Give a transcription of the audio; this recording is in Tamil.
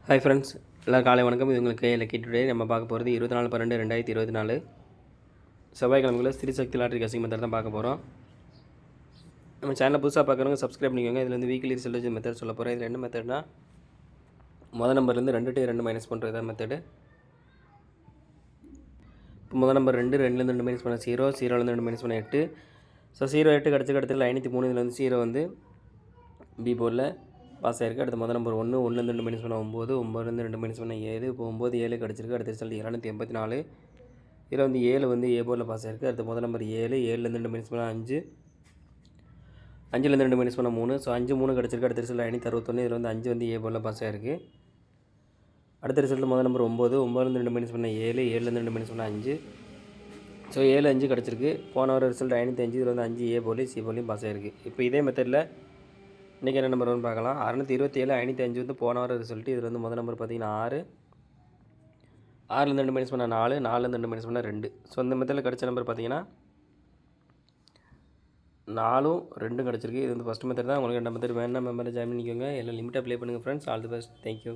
ஹாய் ஃப்ரெண்ட்ஸ், எல்லோரும் காலை வணக்கம். இது உங்களுக்கு லக்கி டுடே. நம்ம பார்க்க போகிறது 24/12/2024 செவ்வாய்க்கிழமைக்குள்ள ஸ்ரீசக்தி லாட்ரி கசிங் மெத்தட் தான் பார்க்க போகிறோம். நம்ம சேனலில் புதுசாக பார்க்குறவங்க சப்ஸ்கிரைப் பண்ணிக்கோங்க. இதில் வந்து வீக்லி ரிசல்ட் மெத்தட் சொல்ல போகிறேன். இது 2 மெத்தட்னா முதல் நம்பர்லேருந்து 2/2 மைனஸ் பண்ணுறது தான் மெத்தடு. இப்போ முதல் நம்பர் 2, 2லேருந்து 2 மைனஸ் பண்ண 0, 0லேருந்து 2 மைனஸ் பண்ண 8. ஸோ 0 8 கிடச்சி இடத்துல 503. இதில் வந்து 0 வந்து பி போர்டில் பாஸ் ஆகிருக்கு. அடுத்து முதல் நம்பர் 1லேருந்து 2 மைனஸ் பண்ண 9, 9லேருந்து 2 மைனஸ் பண்ண 7. இப்போ 9 7 கிடச்சிருக்கு. அடுத்த ரிசல்ட் 784. இதில் வந்து 7 வந்து ஏ போர்டில் பாஸ் ஆகிருக்கு. அடுத்து முதல் நம்பர் 7, 7லேருந்து 2 மைனஸ் பண்ண 5, 5லேருந்து 2 மைனஸ் பண்ண 3. ஸோ 5 3 கிடச்சிருக்கு. அடுத்த ரிசல்ட் 561. இதில் வந்து 5 வந்து ஏ போர்டில் பாஸ் ஆகிருக்கு. அடுத்த ரிசல்ட் முதல் நம்பர் 9, 9லேருந்து 2 மைனஸ் பண்ண 7, 7லேருந்து 2 மைனஸ் பண்ண 5. ஸோ 7 5 கிடச்சிருக்கு. போன வர ரிசல்ட் 505. இதில் வந்து 5 ஏ போர்லையும் சி போர்லையும் பாஸ் ஆகிருக்கு. இப்போ இதே மெத்தடில் இன்றைக்கி என்ன நம்பர் வரும்னு பார்க்கலாம். 627 505 வந்து போன வர ரிசல்ட்டு. இதில் வந்து முதல் நம்பர் பார்த்திங்கன்னா 6, 6லேருந்து 2 மைனஸ் பண்ண 4, 4லேருந்து 2 மைனஸ் பண்ண 2. ஸோ இந்த மெத்தடில் கிடச்ச நம்பர் பார்த்திங்கன்னா 4 2 கிடச்சிருக்கு. இது வந்து ஃபஸ்ட் மெத்தட் தான். உங்களுக்கு 2 மெத்தட் வேணும்னா மெம்பரை ஜாயின் பண்ணிக்கோங்க. எல்லாம் லிமிட்டாக ப்ளே பண்ணுங்கள் friends. All the best. Thank you.